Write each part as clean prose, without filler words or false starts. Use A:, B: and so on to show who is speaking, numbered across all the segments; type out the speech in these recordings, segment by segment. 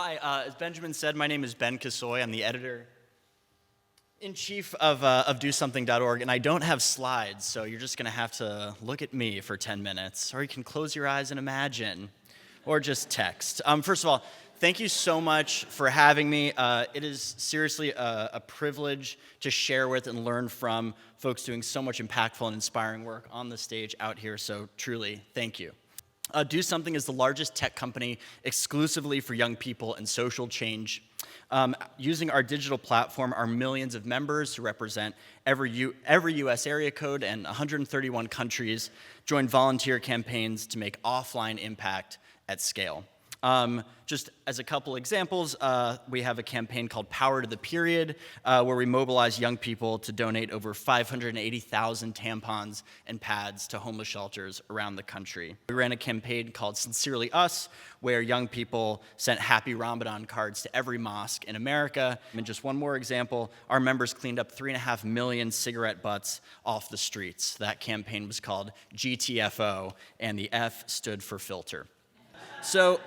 A: Hi, as Benjamin said, my name is Ben Kassoy. I'm the editor-in-chief of DoSomething.org, and I don't have slides, so you're just going to have to look at me for 10 minutes, or you can close your eyes and imagine, or just text. First of all, thank you so much for having me. It is seriously a privilege to share with and learn from folks doing so much impactful and inspiring work on the stage out here, so truly, thank you. Do Something is the largest tech company exclusively for young people and social change. Using our digital platform, our millions of members who represent every U.S. area code and 131 countries join volunteer campaigns to make offline impact at scale. Just as a couple examples, we have a campaign called Power to the Period, where we mobilize young people to donate over 580,000 tampons and pads to homeless shelters around the country. We ran a campaign called Sincerely Us, where young people sent Happy Ramadan cards to every mosque in America. And just one more example, our members cleaned up 3.5 million cigarette butts off the streets. That campaign was called GTFO, and the F stood for filter. So,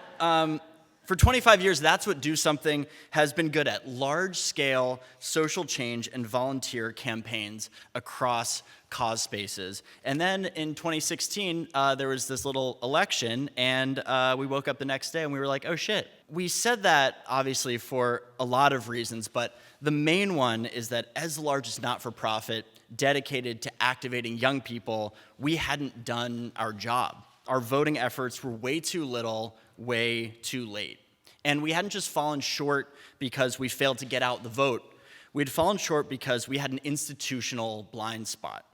A: for 25 years, that's what Do Something has been good at: large-scale social change and volunteer campaigns across cause spaces. And then in 2016, there was this little election, and we woke up the next day and we were like, oh shit. We said that, obviously, for a lot of reasons, but the main one is that as the largest not-for-profit dedicated to activating young people, we hadn't done our job. Our voting efforts were way too little, way too late. And we hadn't just fallen short because we failed to get out the vote. We'd fallen short because we had an institutional blind spot.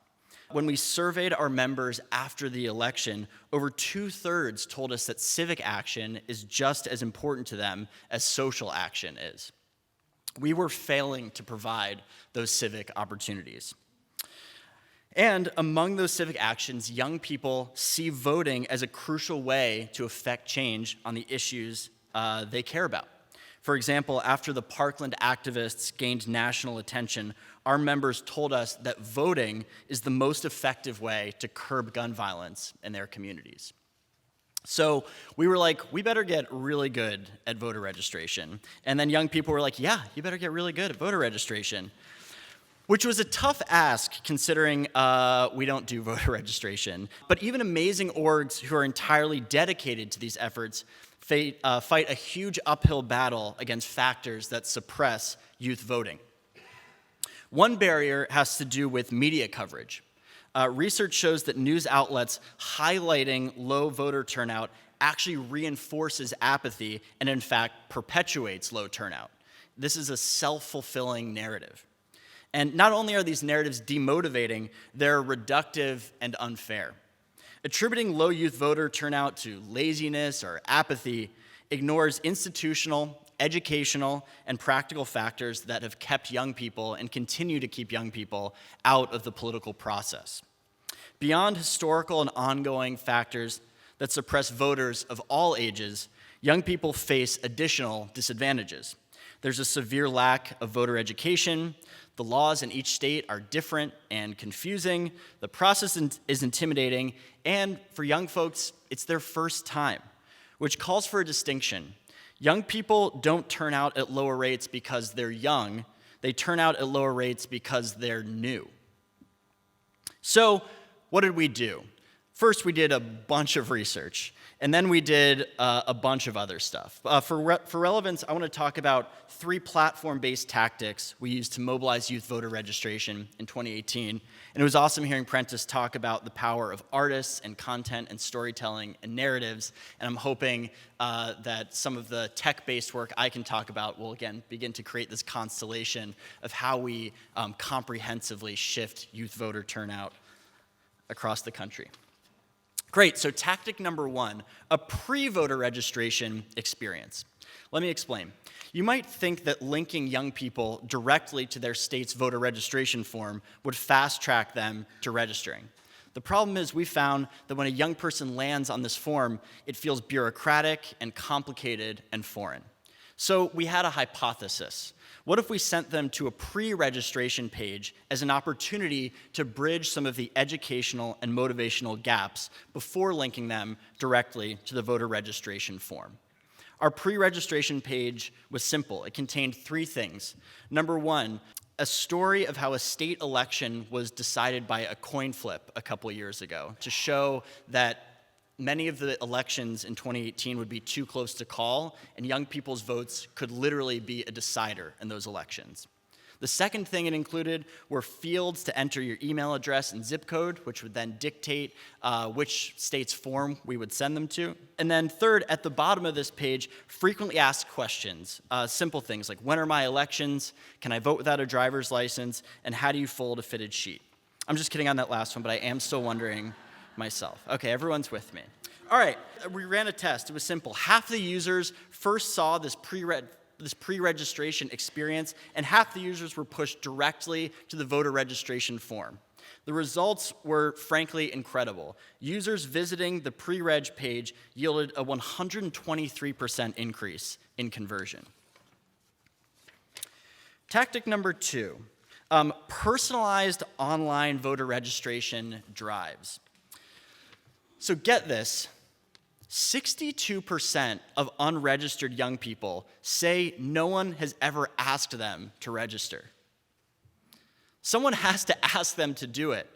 A: When we surveyed our members after the election, over 2/3 told us that civic action is just as important to them as social action is. We were failing to provide those civic opportunities. And among those civic actions, young people see voting as a crucial way to affect change on the issues they care about. For example, after the Parkland activists gained national attention, our members told us that voting is the most effective way to curb gun violence in their communities. So we were like, we better get really good at voter registration. And then young people were like, yeah, you better get really good at voter registration. Which was a tough ask, considering we don't do voter registration. But even amazing orgs who are entirely dedicated to these efforts fight a huge uphill battle against factors that suppress youth voting. One barrier has to do with media coverage. Research shows that news outlets highlighting low voter turnout actually reinforces apathy and, in fact, perpetuates low turnout. This is a self-fulfilling narrative. And not only are these narratives demotivating, they're reductive and unfair. Attributing low youth voter turnout to laziness or apathy ignores institutional, educational, and practical factors that have kept young people and continue to keep young people out of the political process. Beyond historical and ongoing factors that suppress voters of all ages, young people face additional disadvantages. There's a severe lack of voter education. The laws in each state are different and confusing. The process is intimidating. And for young folks, it's their first time, which calls for a distinction. Young people don't turn out at lower rates because they're young. They turn out at lower rates because they're new. So what did we do? First, we did a bunch of research. And then we did a bunch of other stuff. For relevance, I want to talk about 3 platform-based tactics we used to mobilize youth voter registration in 2018. And it was awesome hearing Prentice talk about the power of artists and content and storytelling and narratives. And I'm hoping that some of the tech-based work I can talk about will, again, begin to create this constellation of how we comprehensively shift youth voter turnout across the country. Great, so tactic number 1, a pre-voter registration experience. Let me explain. You might think that linking young people directly to their state's voter registration form would fast-track them to registering. The problem is we found that when a young person lands on this form, it feels bureaucratic and complicated and foreign. So we had a hypothesis. What if we sent them to a pre-registration page as an opportunity to bridge some of the educational and motivational gaps before linking them directly to the voter registration form? Our pre-registration page was simple. It contained 3 things. Number 1, a story of how a state election was decided by a coin flip a couple years ago to show that many of the elections in 2018 would be too close to call, and young people's votes could literally be a decider in those elections. The second thing it included were fields to enter your email address and zip code, which would then dictate which state's form we would send them to. And then third, at the bottom of this page, frequently asked questions. Simple things like, when are my elections? Can I vote without a driver's license? And how do you fold a fitted sheet? I'm just kidding on that last one, but I am still wondering myself. Okay, everyone's with me. All right, we ran a test. It was simple. Half the users first saw this pre-registration experience, and half the users were pushed directly to the voter registration form. The results were frankly incredible. Users visiting the pre-reg page yielded a 123% increase in conversion. Tactic number 2, personalized online voter registration drives. So get this, 62% of unregistered young people say no one has ever asked them to register. Someone has to ask them to do it,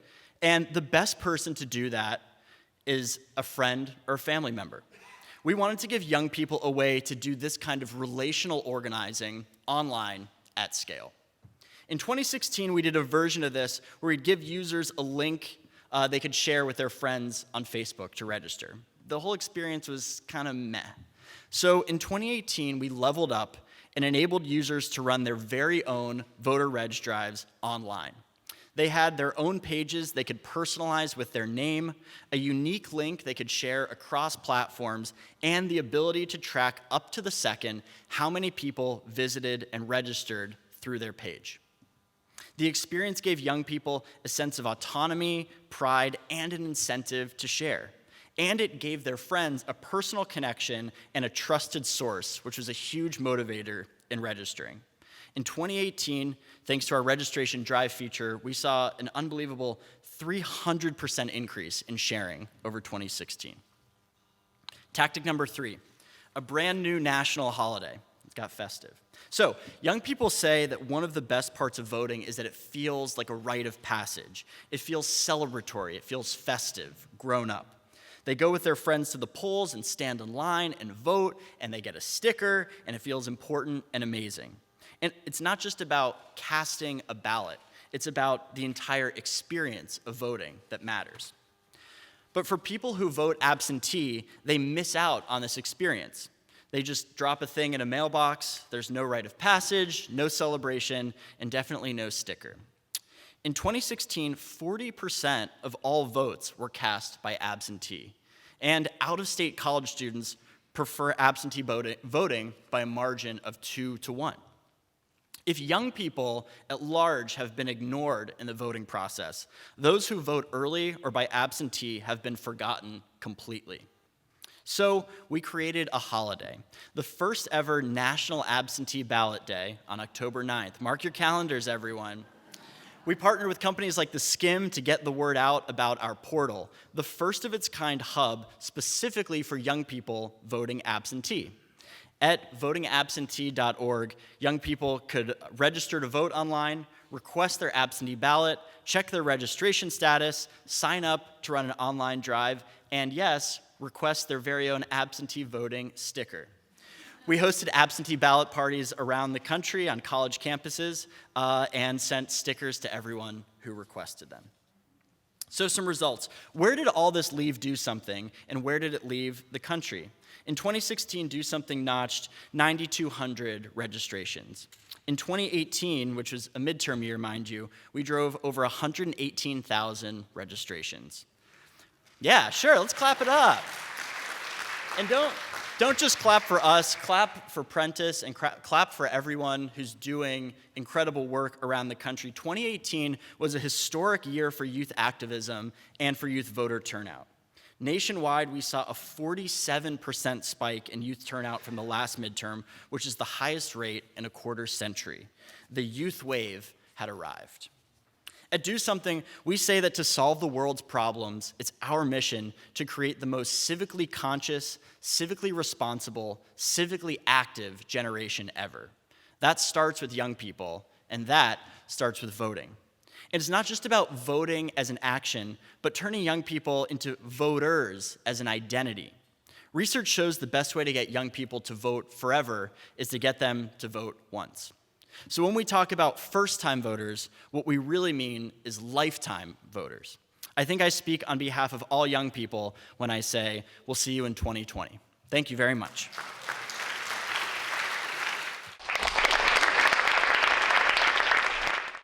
A: and the best person to do that is a friend or a family member. We wanted to give young people a way to do this kind of relational organizing online at scale. In 2016, we did a version of this where we'd give users a link they could share with their friends on Facebook to register. The whole experience was kind of meh. So in 2018, we leveled up and enabled users to run their very own voter reg drives online. They had their own pages they could personalize with their name, a unique link they could share across platforms, and the ability to track up to the second how many people visited and registered through their page. The experience gave young people a sense of autonomy, pride, and an incentive to share. And it gave their friends a personal connection and a trusted source, which was a huge motivator in registering. In 2018, thanks to our registration drive feature, we saw an unbelievable 300% increase in sharing over 2016. Tactic number 3, a brand new national holiday. It got festive. So, young people say that one of the best parts of voting is that it feels like a rite of passage. It feels celebratory, it feels festive, grown up. They go with their friends to the polls and stand in line and vote, and they get a sticker, and it feels important and amazing. And it's not just about casting a ballot, it's about the entire experience of voting that matters. But for people who vote absentee, they miss out on this experience. They just drop a thing in a mailbox, there's no rite of passage, no celebration, and definitely no sticker. In 2016, 40% of all votes were cast by absentee, and out-of-state college students prefer absentee voting by a margin of 2-1. If young people at large have been ignored in the voting process, those who vote early or by absentee have been forgotten completely. So we created a holiday, the first ever National Absentee Ballot Day on October 9th. Mark your calendars, everyone. We partnered with companies like The Skim to get the word out about our portal, the first of its kind hub specifically for young people voting absentee. At votingabsentee.org, young people could register to vote online, request their absentee ballot, check their registration status, sign up to run an online drive, and yes, request their very own absentee voting sticker. We hosted absentee ballot parties around the country on college campuses and sent stickers to everyone who requested them. So some results. Where did all this leave Do Something, and where did it leave the country? In 2016, Do Something notched 9,200 registrations. In 2018, which was a midterm year, mind you, we drove over 118,000 registrations. Yeah, sure, let's clap it up. And don't just clap for us, clap for Prentice and clap for everyone who's doing incredible work around the country. 2018 was a historic year for youth activism and for youth voter turnout. Nationwide, we saw a 47% spike in youth turnout from the last midterm, which is the highest rate in a quarter century. The youth wave had arrived. At Do Something, we say that to solve the world's problems, it's our mission to create the most civically conscious, civically responsible, civically active generation ever. That starts with young people, and that starts with voting. And it's not just about voting as an action, but turning young people into voters as an identity. Research shows the best way to get young people to vote forever is to get them to vote once. So when we talk about first-time voters, what we really mean is lifetime voters. I think I speak on behalf of all young people when I say, we'll see you in 2020. Thank you very much.